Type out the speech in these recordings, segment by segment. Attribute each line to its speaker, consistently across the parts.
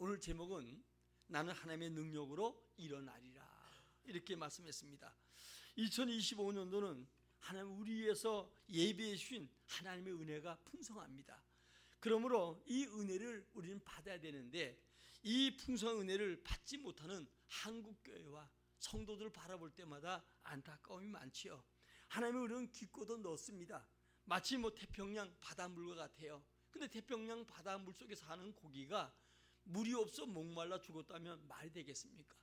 Speaker 1: 오늘 제목은 나는 하나님의 능력으로 일어나리라, 이렇게 말씀했습니다. 2025년도는 하나님 우리 위해서 예비해 주신 하나님의 은혜가 풍성합니다. 그러므로 이 은혜를 우리는 받아야 되는데, 이 풍성한 은혜를 받지 못하는 한국교회와 성도들을 바라볼 때마다 안타까움이 많지요. 하나님의 은혜는 깊고도 넓습니다. 마치 태평양 바닷물과 같아요. 근데 태평양 바닷물 속에 사는 고기가 물이 없어 목말라 죽었다면 말이 되겠습니까?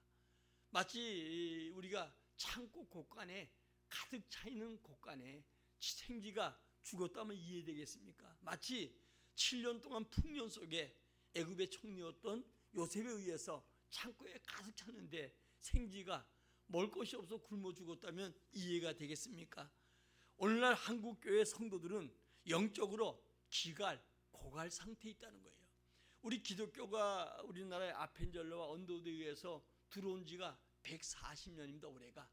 Speaker 1: 마치 우리가 창고 곳간에 가득 차 있는 곳간에 생쥐가 죽었다면 이해되겠습니까? 마치 7년 동안 풍년 속에 애굽의 총리였던 요셉에 의해서 창고에 가득 찼는데 생쥐가 먹을 것이 없어 굶어 죽었다면 이해가 되겠습니까? 오늘날 한국교회 성도들은 영적으로 기갈, 고갈 상태에 있다는 거예요. 우리 기독교가 우리나라의 아펜젤러와 언도드에 의해서 들어온 지가 140년입니다, 올해가.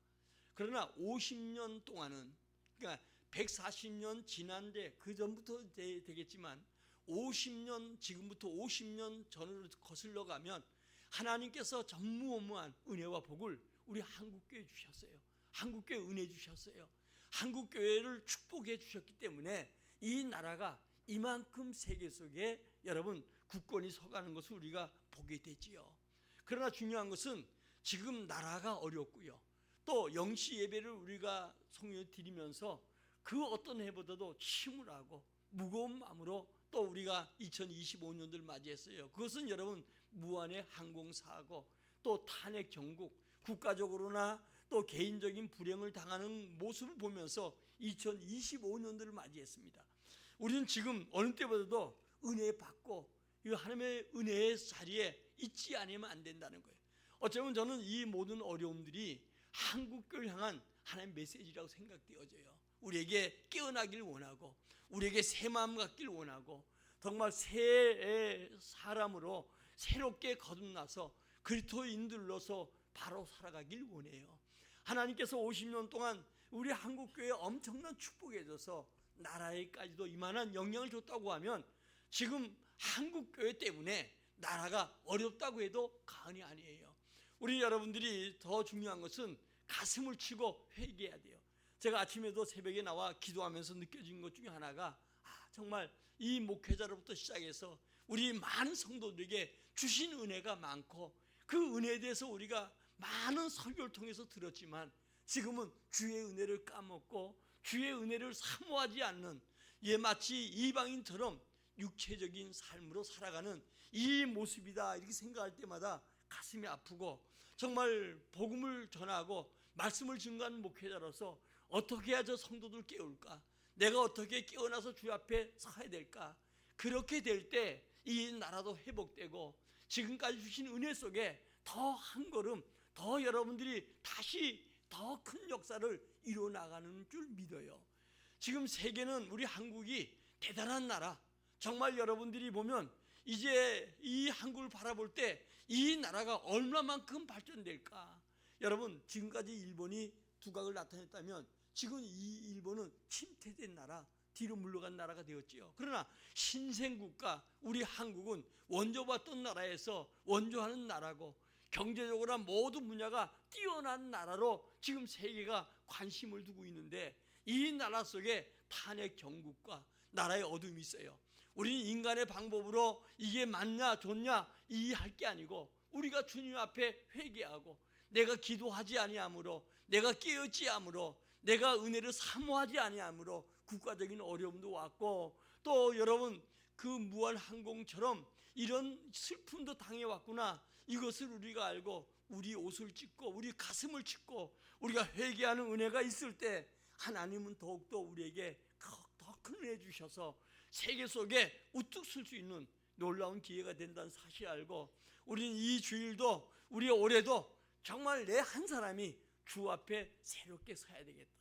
Speaker 1: 그러나 50년 동안은, 그러니까 140년 지난데 그 전부터 되겠지만 50년, 지금부터 50년 전으로 거슬러 가면 하나님께서 전무후무한 은혜와 복을 우리 한국교회에 주셨어요. 한국교회에 은혜 주셨어요. 한국교회를 축복해 주셨기 때문에 이 나라가 이만큼 세계 속에 여러분 국권이 서가는 것을 우리가 보게 되지요. 그러나 중요한 것은 지금 나라가 어렵고요, 또 영시 예배를 우리가 성령에 드리면서 그 어떤 해보다도 침울하고 무거운 마음으로 또 우리가 2025년도를 맞이했어요. 그것은 여러분 무한의 항공사고 또 탄핵 경국, 국가적으로나 또 개인적인 불행을 당하는 모습을 보면서 2025년도를 맞이했습니다. 우리는 지금 어느 때보다도 은혜 받고 이 하나님의 은혜의 자리에 있지 않으면 안 된다는 거예요. 어쩌면 저는 이 모든 어려움들이 한국교회를 향한 하나님의 메시지라고 생각되어져요. 우리에게 깨어나길 원하고 우리에게 새 마음 갖길 원하고 정말 새 사람으로 새롭게 거듭나서 그리스도인들로서 바로 살아가길 원해요. 하나님께서 50년 동안 우리 한국교회에 엄청난 축복해 줘서 나라에까지도 이만한 영향을 줬다고 하면 지금 한국교회 때문에 나라가 어렵다고 해도 과언이 아니에요. 우리 여러분들이 더 중요한 것은 가슴을 치고 회개해야 돼요. 제가 아침에도 새벽에 나와 기도하면서 느껴진 것 중에 하나가 정말 이 목회자로부터 시작해서 우리 많은 성도들에게 주신 은혜가 많고 그 은혜에 대해서 우리가 많은 설교를 통해서 들었지만 지금은 주의 은혜를 까먹고 주의 은혜를 사모하지 않는, 마치 이방인처럼 육체적인 삶으로 살아가는 이 모습이다, 이렇게 생각할 때마다 가슴이 아프고, 정말 복음을 전하고 말씀을 증거하는 목회자로서 어떻게 해야 저 성도들 깨울까? 내가 어떻게 깨어나서 주 앞에 서야 될까? 그렇게 될 때 이 나라도 회복되고 지금까지 주신 은혜 속에 더 한 걸음 더 여러분들이 다시 더 큰 역사를 이뤄나가는 줄 믿어요. 지금 세계는 우리 한국이 대단한 나라, 정말 여러분들이 보면 이제 이 한국을 바라볼 때 이 나라가 얼마만큼 발전될까? 여러분, 지금까지 일본이 두각을 나타냈다면 지금 이 일본은 침체된 나라, 뒤로 물러간 나라가 되었지요. 그러나 신생국가 우리 한국은 원조받던 나라에서 원조하는 나라고 경제적으로 모든 분야가 뛰어난 나라로 지금 세계가 관심을 두고 있는데, 이 나라 속에 탄핵 경국과 나라의 어둠이 있어요. 우리는 인간의 방법으로 이게 맞냐 좋냐 이해할 게 아니고 우리가 주님 앞에 회개하고 내가 기도하지 아니하므로, 내가 깨어있지 않으므로, 내가 은혜를 사모하지 아니하므로 국가적인 어려움도 왔고, 또 여러분 그 무한항공처럼 이런 슬픔도 당해왔구나, 이것을 우리가 알고 우리 옷을 찢고 우리 가슴을 찢고 우리가 회개하는 은혜가 있을 때 하나님은 더욱더 우리에게 더 큰 은혜 주셔서 세계 속에 우뚝 설 수 있는 놀라운 기회가 된다는 사실을 알고, 우리는 이 주일도 우리 올해도 정말 내 한 사람이 주 앞에 새롭게 서야 되겠다,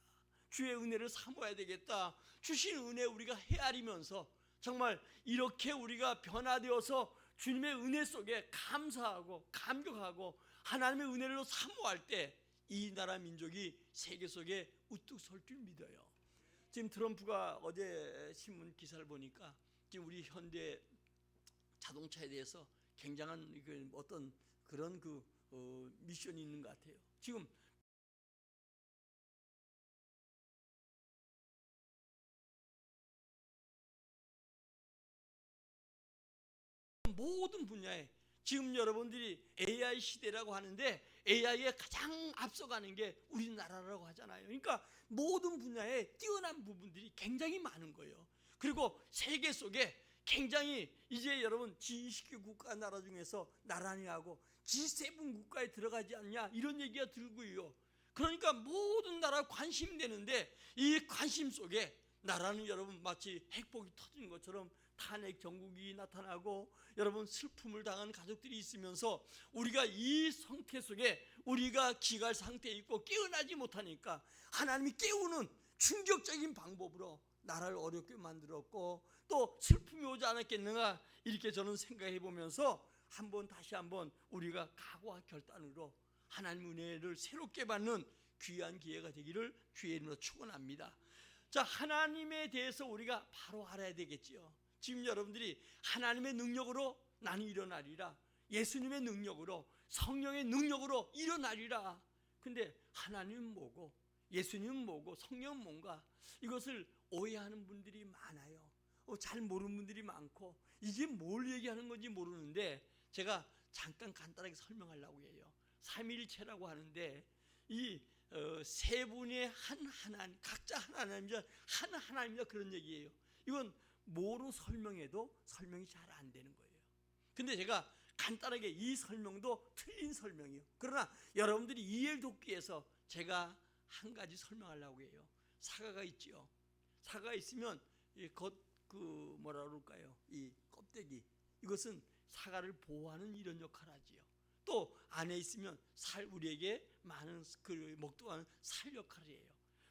Speaker 1: 주의 은혜를 사모해야 되겠다, 주신 은혜 우리가 헤아리면서 정말 이렇게 우리가 변화되어서 주님의 은혜 속에 감사하고 감격하고 하나님의 은혜를 사모할 때 이 나라 민족이 세계 속에 우뚝 설 줄 믿어요. 지금 트럼프가 어제 신문 기사를 보니까 지금 우리 현대 자동차에 대해서 굉장한 어떤 그런 미션이 있는 것 같아요. 지금 모든 분야에 지금 여러분들이 AI 시대라고 하는데 AI에 가장 앞서가는 게 우리나라라고 하잖아요. 그러니까 모든 분야에 뛰어난 부분들이 굉장히 많은 거예요. 그리고 세계 속에 굉장히 이제 여러분 G20개 국가 나라 중에서 나란히 하고 G7 국가에 들어가지 않냐 이런 얘기가 들고요. 그러니까 모든 나라 관심이 되는데 이 관심 속에 나라는 여러분 마치 핵폭이 터진 것처럼 탄핵 정국이 나타나고 여러분 슬픔을 당한 가족들이 있으면서 우리가 이 상태 속에 우리가 기갈 상태에 있고 깨어나지 못하니까 하나님이 깨우는 충격적인 방법으로 나라를 어렵게 만들었고 또 슬픔이 오지 않았겠는가 이렇게 저는 생각해 보면서 다시 한번 우리가 각오와 결단으로 하나님 은혜를 새롭게 받는 귀한 기회가 되기를 주의 이름으로 축원합니다. 자, 하나님에 대해서 우리가 바로 알아야 되겠지요. 지금 여러분들이 하나님의 능력으로 나는 일어나리라, 예수님의 능력으로 성령의 능력으로 일어나리라. 근데 하나님은 뭐고 예수님은 뭐고 성령은 뭔가 이것을 오해하는 분들이 많아요. 잘 모르는 분들이 많고 이게 뭘 얘기하는 건지 모르는데 제가 잠깐 간단하게 설명하려고 해요. 삼위일체라고 하는데 이 세 분의 한 하나님, 각자 하나님이자 한 하나님이다 그런 얘기예요. 이건 뭐로 설명해도 설명이 잘 안 되는 거예요. 근데 제가 간단하게 이 설명도 틀린 설명이에요. 그러나 여러분들이 이해를 돕기 위해서 제가 한 가지 설명하려고 해요. 사과가 있지요. 사과가 있으면 뭐라 그럴까요? 이 껍데기, 이것은 사과를 보호하는 이런 역할을 하지요. 또 안에 있으면 우리에게 많은 먹도하는 살 역할을 해요.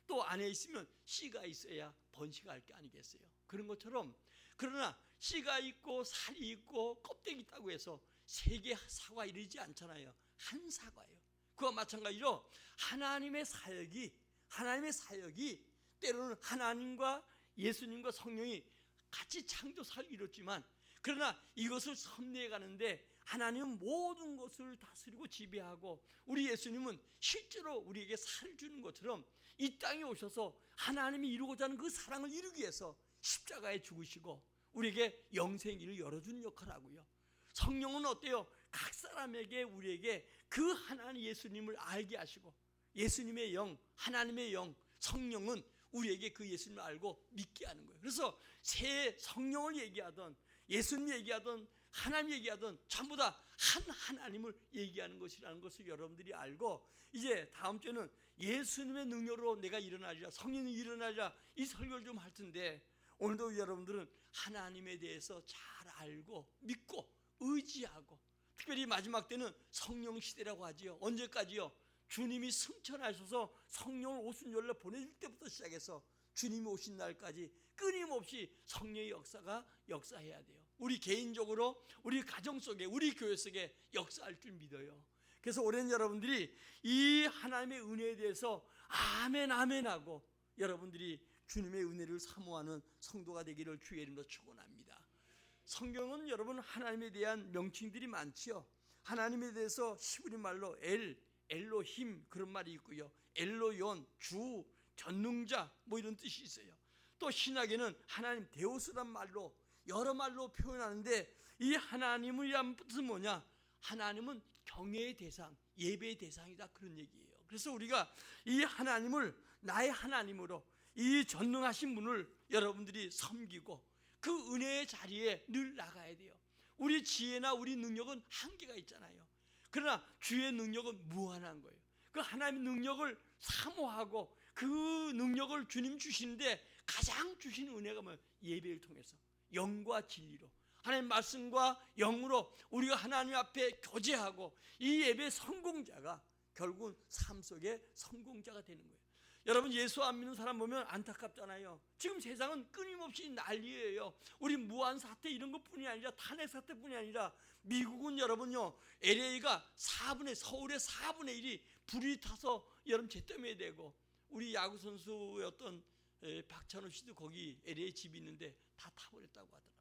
Speaker 1: 또 안에 있으면 씨가 있어야 번식할 게 아니겠어요? 그런 것처럼 그러나 씨가 있고 살이 있고 껍데기 있다고 해서 세 개 사과 이르지 않잖아요. 한 사과예요. 그와 마찬가지로 하나님의 사역이 때로는 하나님과 예수님과 성령이 같이 창조사를 이뤘지만 그러나 이것을 섭리해 가는데 하나님은 모든 것을 다스리고 지배하고 우리 예수님은 실제로 우리에게 살을 주는 것처럼 이 땅에 오셔서 하나님이 이루고자 하는 그 사랑을 이루기 위해서 십자가에 죽으시고 우리에게 영생길을 열어주는 역할을 하고요. 성령은 어때요? 각 사람에게 우리에게 그 하나님 예수님을 알게 하시고 예수님의 영, 하나님의 영, 성령은 우리에게 그 예수님을 알고 믿게 하는 거예요. 그래서 새 성령을 얘기하던 예수님 얘기하던 하나님 얘기하던 전부 다 한 하나님을 얘기하는 것이라는 것을 여러분들이 알고 이제 다음 주에는 예수님의 능력으로 내가 일어나리라, 성령이 일어나리라 이 설교를 좀 할 텐데 오늘도 여러분들은 하나님에 대해서 잘 알고 믿고 의지하고 특별히 마지막 때는 성령 시대라고 하지요. 언제까지요? 주님이 승천하셔서 성령을 오순절로 보내줄 때부터 시작해서 주님이 오신 날까지 끊임없이 성령의 역사가 역사해야 돼요. 우리 개인적으로 우리 가정 속에 우리 교회 속에 역사할 줄 믿어요. 그래서 올해는 여러분들이 이 하나님의 은혜에 대해서 아멘 아멘 하고 여러분들이 주님의 은혜를 사모하는 성도가 되기를 주의 이름으로 축원합니다. 성경은 여러분 하나님에 대한 명칭들이 많지요. 하나님에 대해서 히브리 말로 엘로힘 그런 말이 있고요. 엘로yon 주, 전능자 뭐 이런 뜻이 있어요. 또 신약에는 하나님 데오스란 말로 여러 말로 표현하는데 이 하나님이란 뜻은 뭐냐? 하나님은 경외의 대상, 예배의 대상이다 그런 얘기예요. 그래서 우리가 이 하나님을 나의 하나님으로 이 전능하신 분을 여러분들이 섬기고 그 은혜의 자리에 늘 나가야 돼요. 우리 지혜나 우리 능력은 한계가 있잖아요. 그러나 주의 능력은 무한한 거예요. 그 하나님의 능력을 사모하고 그 능력을 주님 주시는데 가장 주시는 은혜가 뭐예요? 예배를 통해서 영과 진리로 하나님 말씀과 영으로 우리가 하나님 앞에 교제하고 이 예배 성공자가 결국은 삶 속에 성공자가 되는 거예요. 여러분 예수 안 믿는 사람 보면 안타깝잖아요. 지금 세상은 끊임없이 난리예요. 우리 무한 사태 이런 것뿐이 아니라 탄핵 사태뿐이 아니라 미국은 여러분요 LA가 서울의 4분의 1이 불이 타서 여러분 잿더미에 되고 우리 야구 선수였던 박찬호 씨도 거기 LA 집이 있는데 다 타버렸다고 하더라고요.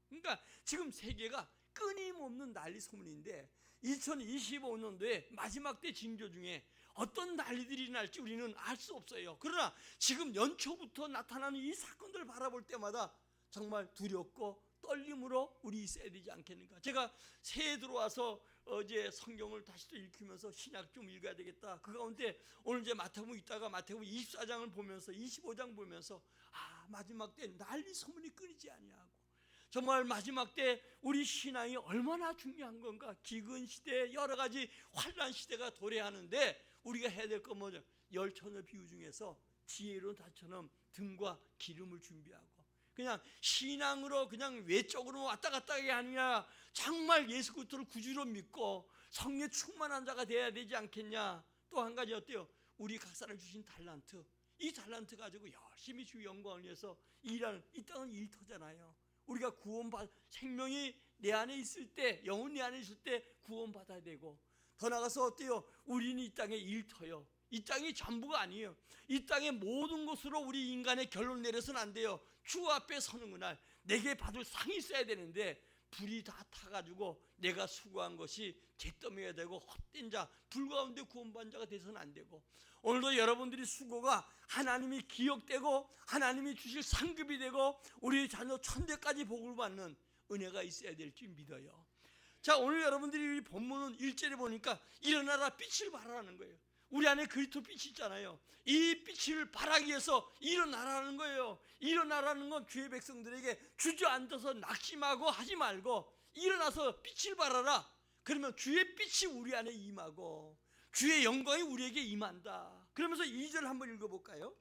Speaker 1: 그러니까 지금 세계가 끊임없는 난리 소문인데 2025년도에 마지막 때 징조 중에 어떤 난리들이 날지 우리는 알 수 없어요. 그러나 지금 연초부터 나타나는 이 사건들을 바라볼 때마다 정말 두렵고 떨림으로 우리 있어야 되지 않겠는가. 제가 새해 들어와서 어제 성경을 다시 또 읽으면서 신약 좀 읽어야 되겠다. 그 가운데 오늘 이제 마태복음 있다가 마태복음 24장을 보면서 25장 보면서 마지막 때 난리 소문이 끊이지 아니하고 정말 마지막 때 우리 신앙이 얼마나 중요한 건가. 기근 시대 여러 가지 환난 시대가 도래하는데 우리가 해야 될 건 뭐죠? 열처녀 비유 중에서 지혜로운 다처럼 등과 기름을 준비하고 그냥 신앙으로 그냥 외적으로 왔다 갔다 하게 아니라 정말 예수 그리스도를 구주로 믿고 성령에 충만한 자가 돼야 되지 않겠냐. 또 한 가지 어때요? 우리 각 사람 주신 달란트, 이 달란트 가지고 열심히 주 영광을 위해서 일하는, 이 땅은 일터잖아요. 우리가 구원받, 생명이 내 안에 있을 때, 영혼 내 안에 있을 때 구원받아야 되고, 더 나가서 어때요? 우리는 이 땅의 일터요. 이 땅이 전부가 아니에요. 이 땅의 모든 것으로 우리 인간의 결론 내려서는 안 돼요. 주 앞에 서는 그날 내게 받을 상이 있어야 되는데 불이 다 타가지고 내가 수고한 것이 잿더미가 되고 헛된 자, 불 가운데 구원받은 자가 돼서는 안 되고, 오늘도 여러분들이 수고가 하나님이 기억되고 하나님이 주실 상급이 되고 우리 자녀 천대까지 복을 받는 은혜가 있어야 될 줄 믿어요. 자, 오늘 여러분들이 이 본문은 1절에 보니까 일어나라 빛을 발하라는 거예요. 우리 안에 그리스도 빛이 있잖아요. 이 빛을 발하기 위해서 일어나라는 거예요. 일어나라는 건 주의 백성들에게 주저앉아서 낙심하고 하지 말고 일어나서 빛을 발하라. 그러면 주의 빛이 우리 안에 임하고 주의 영광이 우리에게 임한다. 그러면서 2절 한번 읽어볼까요?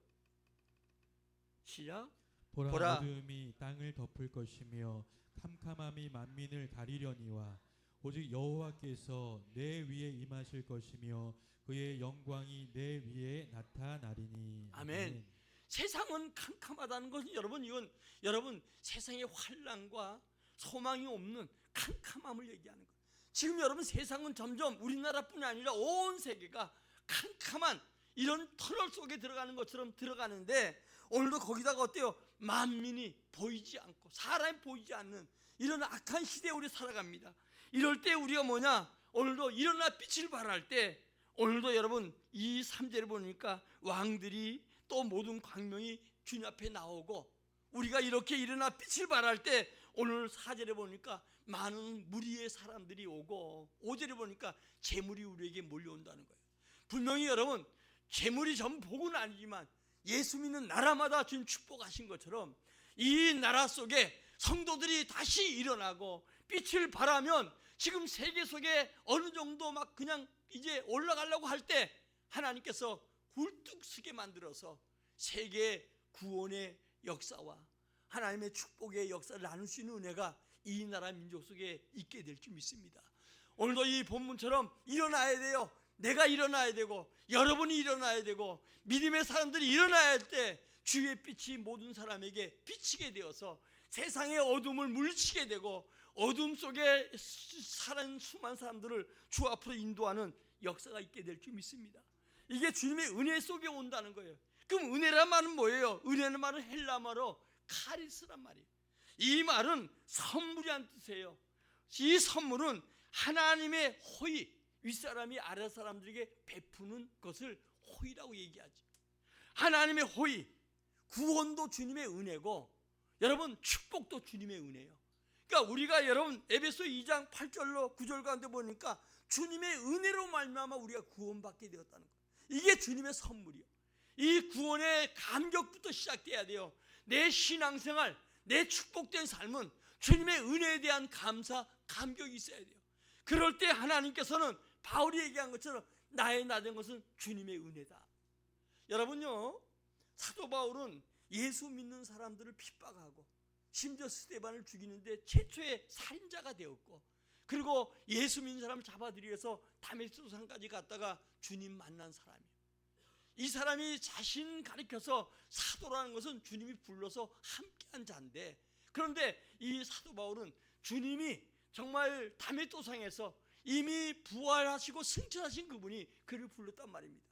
Speaker 1: 시작.
Speaker 2: 보라 어두움이 땅을 덮을 것이며 캄캄함이 만민을 가리려니와 오직 여호와께서 내 위에 임하실 것이며 그의 영광이 내 위에 나타나리니.
Speaker 1: 아멘. 세상은 캄캄하다는 것은 이건 여러분 세상의 환난과 소망이 없는 캄캄함을 얘기하는 거예요. 지금 여러분 세상은 점점 우리나라뿐 아니라 온 세계가 캄캄한 이런 터널 속에 들어가는 것처럼 들어가는데, 오늘도 거기다가 어때요? 만민이 보이지 않고 사람이 보이지 않는 이런 악한 시대에 우리 살아갑니다. 이럴 때 우리가 뭐냐? 오늘도 일어나 빛을 발할 때, 오늘도 여러분 이 3절에 보니까 왕들이 또 모든 광명이 주님 앞에 나오고 우리가 이렇게 일어나 빛을 발할 때 오늘 4절에 보니까 많은 무리의 사람들이 오고 5절에 보니까 재물이 우리에게 몰려온다는 거예요. 분명히 여러분 재물이 전부 복은 아니지만 예수 믿는 나라마다 주님 축복하신 것처럼 이 나라 속에 성도들이 다시 일어나고 빛을 발하면 지금 세계 속에 어느 정도 막 그냥 이제 올라가려고 할 때 하나님께서 굴뚝 서게 만들어서 세계 구원의 역사와 하나님의 축복의 역사를 나눌 수 있는 은혜가 이 나라 민족 속에 있게 될 줄 믿습니다. 오늘도 이 본문처럼 일어나야 돼요. 내가 일어나야 되고 여러분이 일어나야 되고 믿음의 사람들이 일어나야 할 때 주의 빛이 모든 사람에게 비치게 되어서 세상의 어둠을 물리치게 되고 어둠 속에 사는 수많은 사람들을 주 앞으로 인도하는 역사가 있게 될 줄 믿습니다. 이게 주님의 은혜 속에 온다는 거예요. 그럼 은혜란 말은 뭐예요? 은혜는 말은 헬라 말로 카리스란 말이에요. 이 말은 선물이란 뜻이에요. 이 선물은 하나님의 호의, 윗사람이 아랫사람들에게 베푸는 것을 호의라고 얘기하죠. 하나님의 호의, 구원도 주님의 은혜고 여러분 축복도 주님의 은혜예요. 그러니까 우리가 여러분 에베소 2장 8절로 9절 가운데 보니까 주님의 은혜로 말미암아 우리가 구원받게 되었다는 거예요. 이게 주님의 선물이요. 이 구원의 감격부터 시작돼야 돼요. 내 신앙생활, 내 축복된 삶은 주님의 은혜에 대한 감사, 감격이 있어야 돼요. 그럴 때 하나님께서는 바울이 얘기한 것처럼 나의 나된 것은 주님의 은혜다. 여러분요, 사도 바울은 예수 믿는 사람들을 핍박하고 심지어 스데반을 죽이는데 최초의 살인자가 되었고, 그리고 예수 믿는 사람을 잡아들이기 위해서 다메섹 산까지 갔다가 주님 만난 사람이에요. 이 사람이 자신 가리켜서 사도라는 것은 주님이 불러서 함께한 자인데, 그런데 이 사도 바울은 주님이 정말 다메섹도상에서 이미 부활하시고 승천하신 그분이 그를 불렀단 말입니다.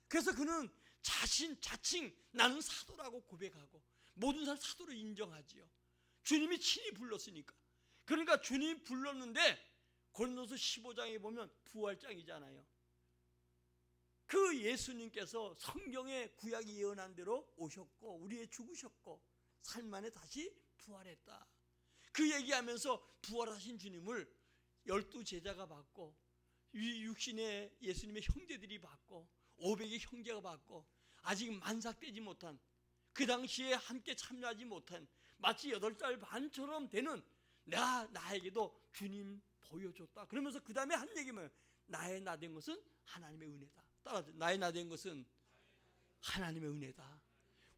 Speaker 1: 그래서 그는 자칭 나는 사도라고 고백하고 모든 사람 사도로 인정하지요. 주님이 친히 불렀으니까. 그러니까 주님이 불렀는데 고린도서 15장에 보면 부활장이잖아요. 그 예수님께서 성경의 구약이 예언한 대로 오셨고 우리의 죽으셨고 삶 안에 다시 부활했다. 그 얘기하면서 부활하신 주님을 12제자가 받고 육신의 예수님의 형제들이 받고 500의 형제가 받고 아직 만삭되지 못한 그 당시에 함께 참여하지 못한 마치 8살 반처럼 되는 나에게도 주님 보여줬다. 그러면서 그 다음에 한 얘기 뭐예요? 나의 나 된 것은 하나님의 은혜다. 따라서 나의 나 된 것은 하나님의 은혜다.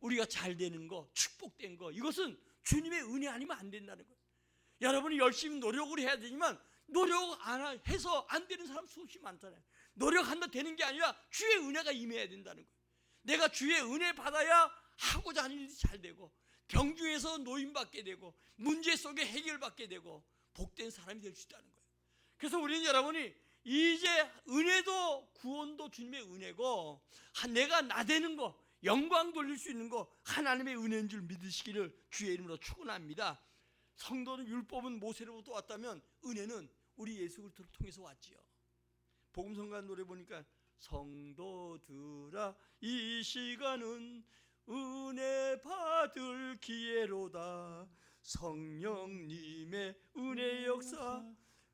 Speaker 1: 우리가 잘 되는 거, 축복된 거, 이것은 주님의 은혜 아니면 안 된다는 거예요. 여러분이 열심히 노력을 해야 되지만 노력 안 해서 안 되는 사람 수없이 많잖아요. 노력한다 되는 게 아니라 주의 은혜가 임해야 된다는 거예요. 내가 주의 은혜 받아야 하고자 하는 일이 잘 되고 병 중에서 노인받게 되고 문제 속에 해결받게 되고 복된 사람이 될 수 있다는 거예요. 그래서 우리는 여러분이 이제 은혜도 구원도 주님의 은혜고 내가 나대는 거 영광 돌릴 수 있는 거 하나님의 은혜인 줄 믿으시기를 주의 이름으로 축원합니다. 성도는 율법은 모세로부터 왔다면 은혜는 우리 예수 그리스도를 통해서 왔지요. 복음성가 노래 보니까 성도들아 이 시간은 은혜 받을 기회로다. 성령님의 은혜 역사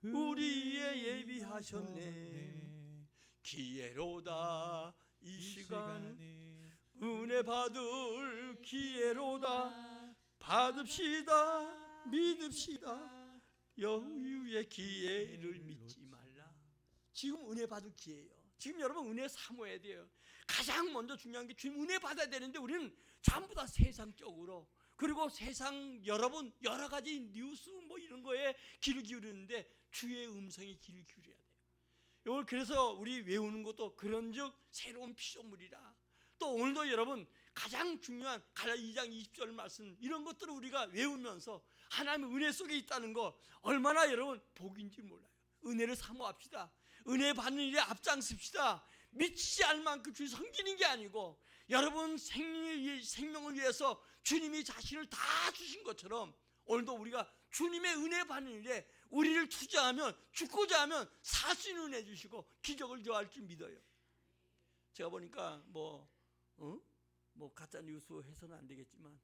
Speaker 1: 우리의 예비하셨네. 기회로다 이 시간은 은혜 받을 기회로다. 받읍시다 믿읍시다 여유의 기회를 믿지 말라. 지금 은혜 받을 기회예요. 지금 여러분 은혜 사모해야 돼요. 가장 먼저 중요한 게 주님 은혜 받아야 되는데 우리는 전부 다 세상적으로 그리고 세상 여러분 여러 가지 뉴스 뭐 이런 거에 귀를 기울이는데 주의 음성에 귀를 기울여야 돼요. 이걸 그래서 우리 외우는 것도 그런즉 새로운 피조물이라. 또 오늘도 여러분 가장 중요한 갈라디아 2장 20절 말씀 이런 것들을 우리가 외우면서 하나님의 은혜 속에 있다는 거 얼마나 여러분 복인지 몰라요. 은혜를 사모합시다. 은혜 받는 일에 앞장섭시다. 미치지 않을 만큼 주님 섬기는 게 아니고 여러분 생명을 위해서 주님이 자신을 다 주신 것처럼 오늘도 우리가 주님의 은혜 받는 일에 우리를 투자하면 죽고자 하면 살 수 있는 은혜 주시고 기적을 좋아할 줄 믿어요. 제가 보니까 뭐 가짜 뉴스 해서는 안 되겠지만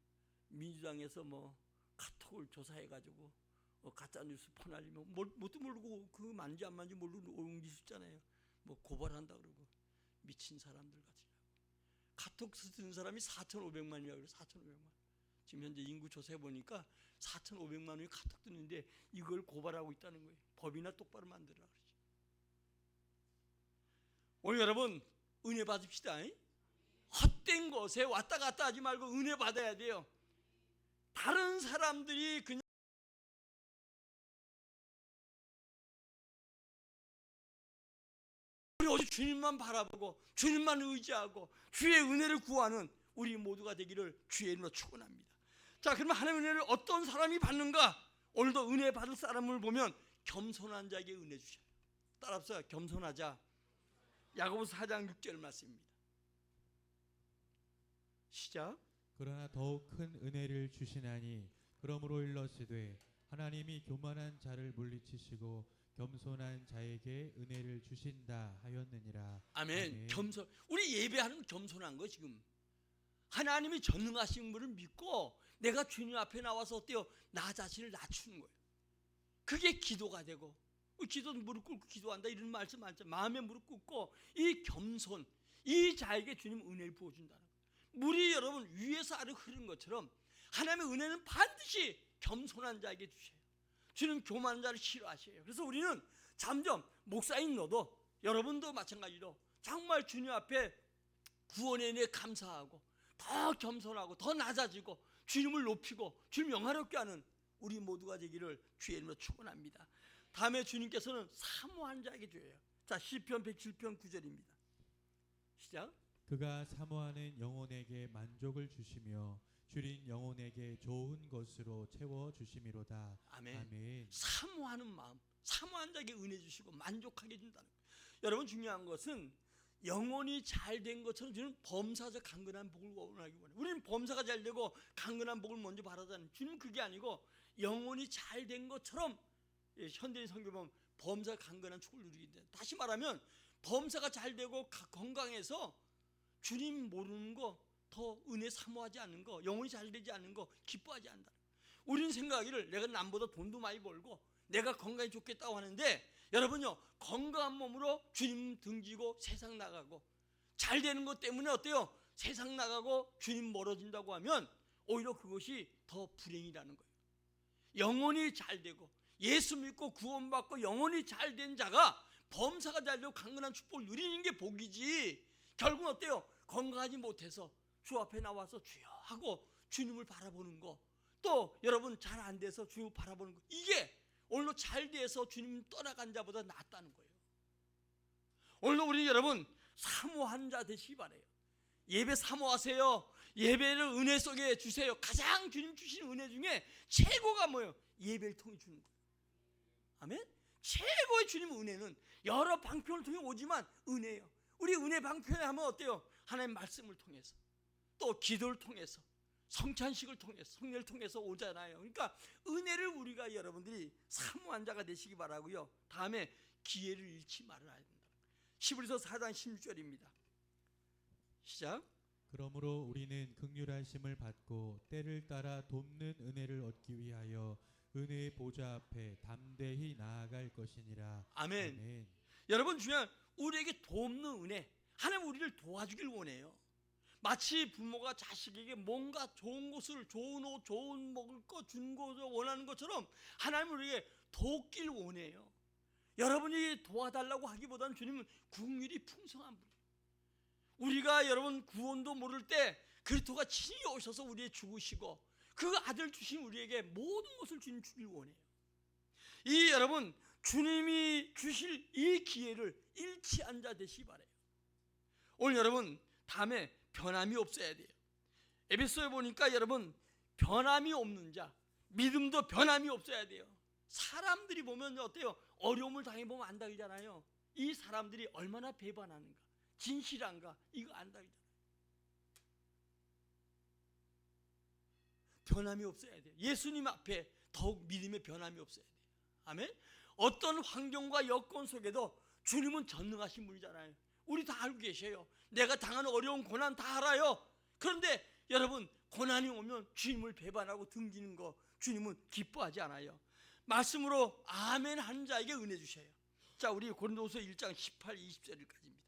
Speaker 1: 민주당에서 뭐 카톡을 조사해가지고 가짜 뉴스 퍼날리면 뭣도 모르고 그 만지 안 만지 모르고 옮길 수 있잖아요. 뭐 고발한다 그러고 미친 사람들 같이 카톡 쓰는 사람이 4,500만이라고 그래요. 4,500만. 지금 현재 인구 조사해 보니까 4,500만 원이 카톡 뜨는데 이걸 고발하고 있다는 거예요. 법이나 똑바로 만들어라 그러지. 오늘 여러분 은혜 받읍시다. 헛된 것에 왔다 갔다 하지 말고 은혜 받아야 돼요. 다른 사람들이 그냥 우리 오직 주님만 바라보고 주님만 의지하고 주의 은혜를 구하는 우리 모두가 되기를 주의 이름으로 축원합니다. 자, 그러면 하나님의 은혜를 어떤 사람이 받는가? 오늘도 은혜 받을 사람을 보면 겸손한 자에게 은혜 주셔요. 따라합시다. 겸손하자. 야고보서 4장 6절 말씀입니다. 시작.
Speaker 2: 그러나 더욱 큰 은혜를 주시나니 그러므로 일러스되 하나님이 교만한 자를 물리치시고 겸손한 자에게 은혜를 주신다 하였느니라.
Speaker 1: 아멘.
Speaker 2: 아멘.
Speaker 1: 겸손. 우리 예배하는 겸손한 거 지금. 하나님이 전능하신 분을 믿고 내가 주님 앞에 나와서 어때요? 나 자신을 낮추는 거예요. 그게 기도가 되고 기도는 무릎 꿇고 기도한다 이런 말씀 많죠. 마음에 무릎 꿇고 이 겸손 이 자에게 주님 은혜를 부어준다는 거예요. 물이 여러분 위에서 아래로 흐르는 것처럼 하나님의 은혜는 반드시 겸손한 자에게 주셔요. 주님 교만한 자를 싫어하셔요. 그래서 우리는 점점 목사인 너도 여러분도 마찬가지로 정말 주님 앞에 구원의 은혜에 감사하고 더 겸손하고 더 낮아지고 주님을 높이고 주님 영화롭게 하는 우리 모두가 되기를 주의 이름으로 축원합니다. 다음에 주님께서는 사모한 자에게 줘요. 자, 시편 107편 9절입니다. 시작.
Speaker 2: 그가 사모하는 영혼에게 만족을 주시며 줄인 영혼에게 좋은 것으로 채워 주심이로다.
Speaker 1: 아멘.
Speaker 2: 아멘.
Speaker 1: 사모하는 마음, 사모한 자에게 은혜 주시고 만족하게 해준다는 거예요. 여러분 중요한 것은 영혼이 잘 된 것처럼 주는 범사적 강건한 복을 원하기 원해요. 우리는 범사가 잘 되고 강건한 복을 먼저 바라잖아요. 주님은 그게 아니고 영혼이 잘 된 것처럼 현대인 성경 보면 범사가 강건한 축을 누리게 돼. 다시 말하면 범사가 잘 되고 건강해서 주님 모르는 거, 더 은혜 사모하지 않는 거, 영혼이 잘 되지 않는 거 기뻐하지 않는다. 우리는 생각하기를 내가 남보다 돈도 많이 벌고 내가 건강이 좋겠다고 하는데, 여러분요, 건강한 몸으로 주님 등지고 세상 나가고 잘 되는 것 때문에 어때요? 세상 나가고 주님 멀어진다고 하면 오히려 그것이 더 불행이라는 거예요. 영혼이 잘 되고 예수 믿고 구원받고 영혼이 잘 된 자가 범사가 잘 되고 강건한 축복을 누리는 게 복이지, 결국은 어때요? 건강하지 못해서 주 앞에 나와서 주여 하고 주님을 바라보는 거, 또 여러분 잘 안 돼서 주님 바라보는 거, 이게 오늘로 잘 돼서 주님 떠나간 자보다 낫다는 거예요. 오늘도 우리 여러분 사모한 자 되시기 바래요. 예배 사모하세요. 예배를 은혜 속에 주세요. 가장 주님 주시는 은혜 중에 최고가 뭐예요? 예배를 통해 주는 거예요. 아멘. 최고의 주님 은혜는 여러 방편을 통해 오지만 은혜예요. 우리 은혜 방편에 하면 어때요? 하나님 말씀을 통해서, 또 기도를 통해서, 성찬식을 통해서, 성례를 통해서 오잖아요. 그러니까 은혜를 우리가 여러분들이 사모한 자가 되시기 바라고요. 다음에 기회를 잃지 말아야 된다. 히브리서 4장 16절입니다. 시작.
Speaker 2: 그러므로 우리는 긍휼하심을 받고 때를 따라 돕는 은혜를 얻기 위하여 은혜의 보좌 앞에 담대히 나아갈 것이니라.
Speaker 1: 아멘.
Speaker 2: 아멘.
Speaker 1: 여러분 중요한 우리에게 돕는 은혜, 하나님 우리를 도와주길 원해요. 마치 부모가 자식에게 뭔가 좋은 것을, 좋은 옷, 좋은 먹을 거 준 것을 원하는 것처럼 하나님 우리에게 돕길 원해요. 여러분이 도와달라고 하기보다는 주님은 긍휼이 풍성한 분이에요. 우리가 여러분 구원도 모를 때 그리스도가 친히 오셔서 우리의 죽으시고 그 아들 주신 우리에게 모든 것을 주님 주길 원해요. 이 여러분 주님이 주실 이 기회를 잃지 않은 자 되시기 바라요. 오늘 여러분 다음에 변함이 없어야 돼요. 에베소에 보니까 여러분 변함이 없는 자, 믿음도 변함이 없어야 돼요. 사람들이 보면 어때요? 어려움을 당해보면 안다잖아요. 이 사람들이 얼마나 배반하는가, 진실한가, 이거 안다잖아요. 변함이 없어야 돼요. 예수님 앞에 더욱 믿음의 변함이 없어야 돼요. 아멘. 어떤 환경과 여건 속에도 주님은 전능하신 분이잖아요. 우리 다 알고 계셔요. 내가 당하는 어려운 고난 다 알아요. 그런데 여러분 고난이 오면 주님을 배반하고 등지는 거 주님은 기뻐하지 않아요. 말씀으로 아멘 하는 자에게 은혜 주셔요. 자, 우리 고린도후서 1장 18, 20절까지입니다.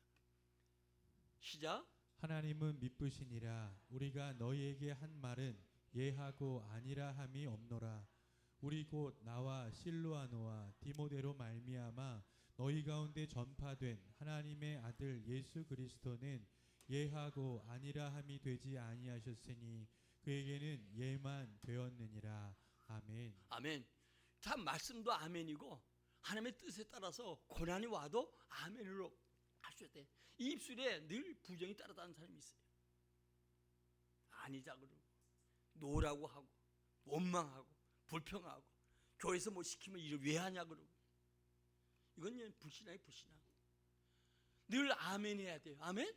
Speaker 1: 시작.
Speaker 2: 하나님은 미쁘시니라. 우리가 너희에게 한 말은 예하고 아니라 함이 없노라. 우리 곧 나와 실로아노와 디모데로 말미암아 너희 가운데 전파된 하나님의 아들 예수 그리스도는 예하고 아니라 함이 되지 아니하셨으니 그에게는 예만 되었느니라. 아멘.
Speaker 1: 아멘. 참 말씀도 아멘이고 하나님의 뜻에 따라서 고난이 와도 아멘으로 하셔야 돼. 이 입술에 늘 부정이 따라다니는 사람이 있어요. 아니자 그러고 노라고 하고 원망하고 불평하고 교회에서 뭐 시키면 이걸 왜 하냐 그러고, 이건 불신앙이 불신앙. 늘 아멘 해야 돼요. 아멘.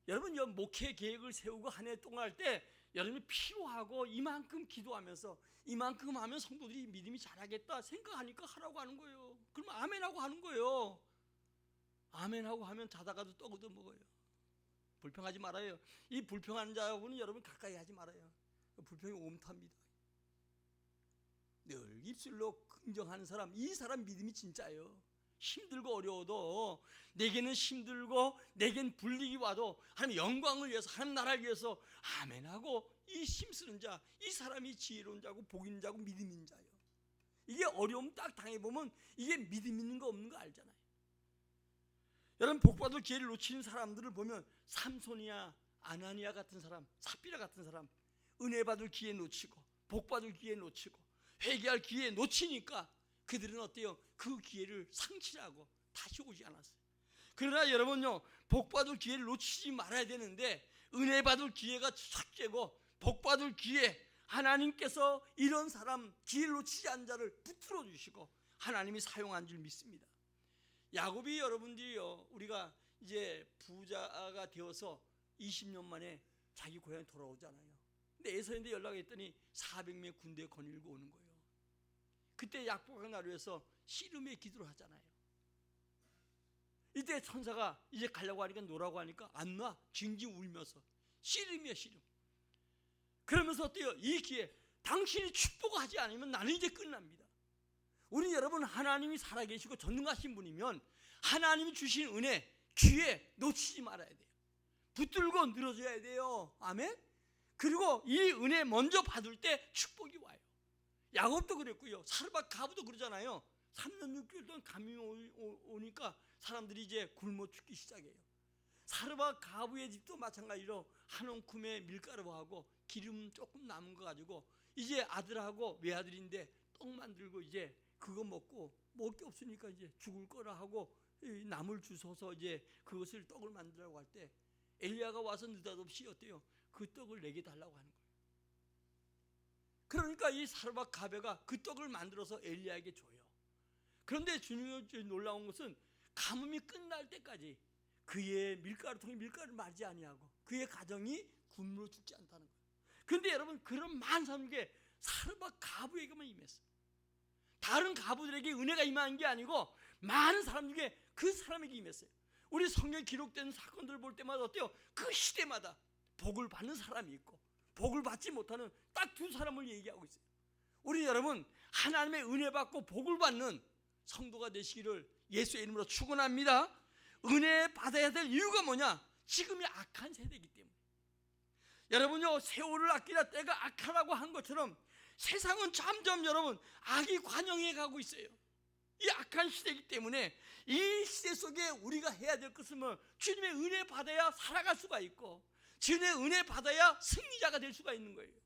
Speaker 1: 여러분 목회 계획을 세우고 한 해 동안 할 때 여러분이 필요하고 이만큼 기도하면서 이만큼 하면 성도들이 믿음이 잘하겠다 생각하니까 하라고 하는 거예요. 그러면 아멘하고 하는 거예요. 아멘하고 하면 자다가도 떡 얻어 먹어요. 불평하지 말아요. 이 불평하는 자하고는 여러분 가까이 하지 말아요. 불평이 옴탑니다. 늘 입술로 긍정하는 사람, 이 사람 믿음이 진짜예요. 힘들고 어려워도 내게는 힘들고 내겐 불리기 와도 하나님 영광을 위해서, 하나님 나라를 위해서 아멘하고 이 힘쓰는 자, 이 사람이 지혜로운 자고 복 있는 자고 믿음 있는 자예요. 이게 어려움 딱 당해보면 이게 믿음 있는 거 없는 거 알잖아요. 여러분 복받을 기회를 놓치는 사람들을 보면 삼손이야 아나니아 같은 사람, 삽비라 같은 사람 은혜 받을 기회 놓치고 복받을 기회 놓치고 회개할 기회 놓치니까 그들은 어때요? 그 기회를 상실하고 다시 오지 않았어요. 그러나 여러분요, 복받을 기회를 놓치지 말아야 되는데 은혜 받을 기회가 첫째고 복받을 기회, 하나님께서 이런 사람 기회를 놓치지 않은 자를 붙들어 주시고 하나님이 사용한 줄 믿습니다. 야곱이 여러분들이요, 우리가 이제 부자가 되어서 20년 만에 자기 고향에 돌아오잖아요. 근데 에서인데 연락했더니 400명의 군대에 거닐고 오는 거예요. 그때 약복의 나루에서 씨름의 기도를 하잖아요. 이때 천사가 이제 가려고 하니까 노라고 하니까 안 놔. 징징 울면서 씨름이야 씨름. 그러면서 어때요? 이 기회 당신이 축복하지 않으면 나는 이제 끝납니다. 우리 여러분 하나님이 살아계시고 전능하신 분이면 하나님이 주신 은혜 기회 놓치지 말아야 돼요. 붙들고 늘어져야 돼요. 아멘. 그리고 이 은혜 먼저 받을 때 축복이 와요. 야곱도 그랬고요. 사르밧 가부도 그러잖아요. 3년 6개월 동안 감이 오니까 사람들이 이제 굶어 죽기 시작해요. 사르밧 가부의 집도 마찬가지로 한 움큼의 밀가루하고 기름 조금 남은 거 가지고 이제 아들하고 외아들인데 떡 만들고 이제 그거 먹고 먹을 게 없으니까 이제 죽을 거라 하고 나물 주워서 이제 그것을 떡을 만들라고 할 때 엘리야가 와서 느닷없이 어때요? 그 떡을 내게 달라고 하는 거예요. 그러니까 이 사르밧 가베가 그 떡을 만들어서 엘리야에게 줘요. 그런데 주님이 놀라운 것은 가뭄이 끝날 때까지 그의 밀가루통에 밀가루를 말지 아니하고 그의 가정이 굶으로 죽지 않다는 거예요. 그런데 여러분 그런 많은 사람에게 사르밧 가부에게만 임했어요. 다른 가부들에게 은혜가 임한 게 아니고 많은 사람에게 그 사람에게 임했어요. 우리 성경에 기록된 사건들을 볼 때마다 어때요? 그 시대마다 복을 받는 사람이 있고 복을 받지 못하는 딱 두 사람을 얘기하고 있어요. 우리 여러분 하나님의 은혜 받고 복을 받는 성도가 되시기를 예수의 이름으로 축원합니다. 은혜 받아야 될 이유가 뭐냐? 지금이 악한 세대이기 때문에. 여러분요 세월을 아끼라 때가 악하다고 한 것처럼 세상은 점점 여러분 악이 관영해 가고 있어요. 이 악한 시대이기 때문에 이 시대 속에 우리가 해야 될 것은 뭐 주님의 은혜 받아야 살아갈 수가 있고 주님의 은혜 받아야 승리자가 될 수가 있는 거예요.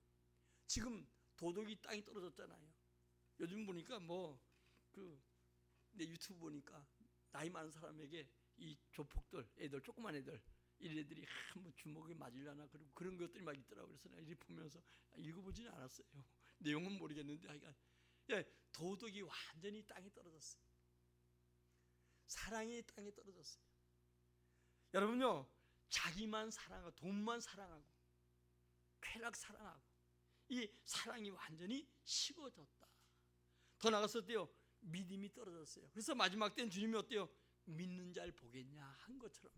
Speaker 1: 지금 도덕이 땅이 떨어졌잖아요. 요즘 보니까 내 유튜브 보니까 나이 많은 사람에게 이 조폭들 애들 조그만 애들 이 애들이 한번 주먹에 맞으려나 그런 것들이 막 있더라고요. 그래서 내가 이렇게 보면서 읽어보지는 않았어요. 내용은 모르겠는데 하여간 도덕이 완전히 땅에 떨어졌어요. 사랑이 땅에 떨어졌어요. 여러분요 자기만 사랑하고 돈만 사랑하고 쾌락 사랑하고 이 사랑이 완전히 식어졌다. 더 나아가서 어때요? 믿음이 떨어졌어요. 그래서 마지막 때는 주님이 어때요? 믿는 자를 보겠냐 한 것처럼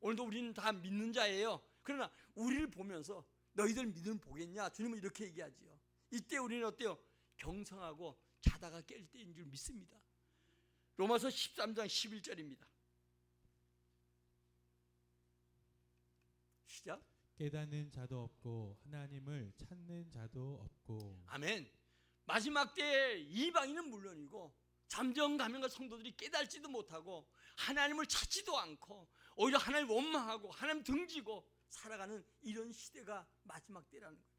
Speaker 1: 오늘도 우리는 다 믿는 자예요. 그러나 우리를 보면서 너희들 믿음 보겠냐? 주님은 이렇게 얘기하지요. 이때 우리는 어때요? 경성하고 자다가 깰 때인 줄 믿습니다. 로마서 13장 11절입니다. 시작.
Speaker 2: 깨닫는 자도 없고 하나님을 찾는 자도 없고.
Speaker 1: 아멘. 마지막 때에 이방인은 물론이고 잠정 가면과 성도들이 깨달지도 못하고 하나님을 찾지도 않고 오히려 하나님 원망하고 하나님 등지고 살아가는 이런 시대가 마지막 때라는 거예요.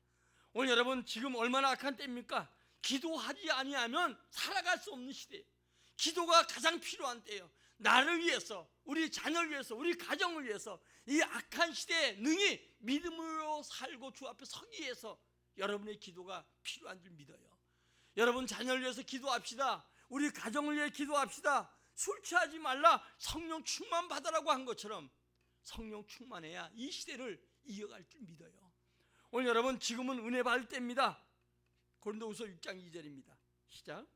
Speaker 1: 오늘 여러분 지금 얼마나 악한 때입니까? 기도하지 아니하면 살아갈 수 없는 시대예요. 기도가 가장 필요한 때예요. 나를 위해서, 우리 자녀를 위해서, 우리 가정을 위해서 이 악한 시대에 능히 믿음으로 살고 주 앞에 서기 위해서 여러분의 기도가 필요한 줄 믿어요. 여러분 자녀를 위해서 기도합시다. 우리 가정을 위해 기도합시다. 술 취하지 말라, 성령 충만 받으라고 한 것처럼 성령 충만해야 이 시대를 이어갈 줄 믿어요. 오늘 여러분 지금은 은혜 받을 때입니다. 고린도후서 6장 2절입니다. 시작.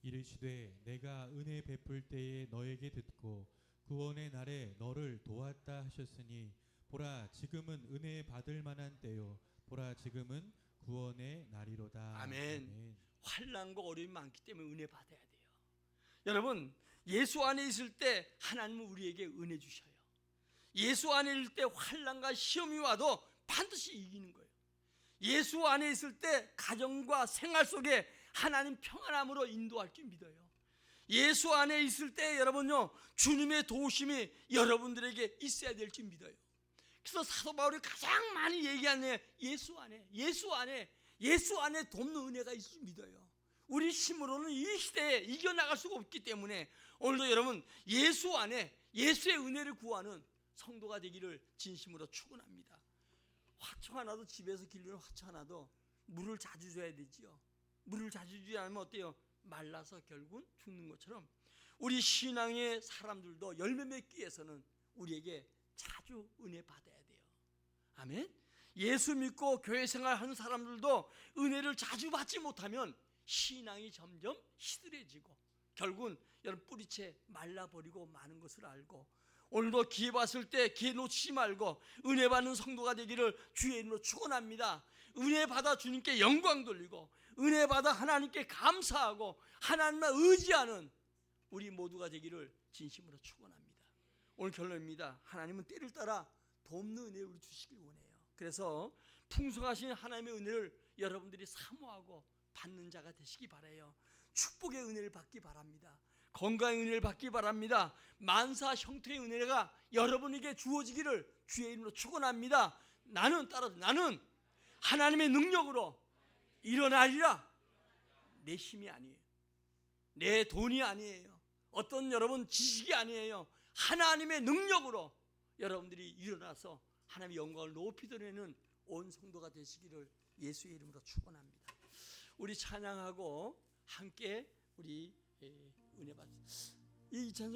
Speaker 2: 이르시되 내가 은혜 베풀 때에 너에게 듣고 구원의 날에 너를 도왔다 하셨으니 보라 지금은 은혜 받을 만한 때요 보라 지금은 구원의 날이로다.
Speaker 1: 아멘. 환난과 어려움이 많기 때문에 은혜 받아야 돼요. 여러분 예수 안에 있을 때 하나님은 우리에게 은혜 주셔요. 예수 안에 있을 때 환난과 시험이 와도 반드시 이기는 거예요. 예수 안에 있을 때 가정과 생활 속에 하나님 평안함으로 인도할 줄 믿어요. 예수 안에 있을 때 여러분요 주님의 도우심이 여러분들에게 있어야 될 줄 믿어요. 그래서 사도 바울이 가장 많이 얘기하는 예수 안에 돕는 은혜가 있을 줄 믿어요. 우리 힘으로는 이 시대에 이겨나갈 수가 없기 때문에 오늘도 여러분 예수 안에 예수의 은혜를 구하는 성도가 되기를 진심으로 축원합니다. 화초 하나도 집에서 기르는 화초 하나도 물을 자주 줘야 되지요. 물을 자주 주지 않으면 어때요? 말라서 결국은 죽는 것처럼 우리 신앙의 사람들도 열매 맺기 위해서는 우리에게 자주 은혜 받아야 돼요. 아멘. 예수 믿고 교회 생활하는 사람들도 은혜를 자주 받지 못하면 신앙이 점점 시들해지고 결국은 여러분 뿌리채 말라버리고 마는 것을 알고, 오늘도 기회 봤을 때 기회 놓치지 말고 은혜 받는 성도가 되기를 주의 이름으로 축원합니다. 은혜 받아 주님께 영광 돌리고 은혜 받아 하나님께 감사하고 하나님만 의지하는 우리 모두가 되기를 진심으로 축원합니다. 오늘 결론입니다. 하나님은 때를 따라 돕는 은혜를 우리 주시길 원해요. 그래서 풍성하신 하나님의 은혜를 여러분들이 사모하고 받는 자가 되시기 바라요. 축복의 은혜를 받기 바랍니다. 건강의 은혜를 받기 바랍니다. 만사 형통의 은혜가 여러분에게 주어지기를 주의 이름으로 축원합니다. 나는 하나님의 능력으로 일어나리라. 내 힘이 아니에요. 내 돈이 아니에요. 어떤 여러분 지식이 아니에요. 하나님의 능력으로 여러분들이 일어나서 하나님의 영광을 높이 드리는 온 성도가 되시기를 예수의 이름으로 축원합니다. 우리 찬양하고 함께 우리 은혜 받. 이 찬송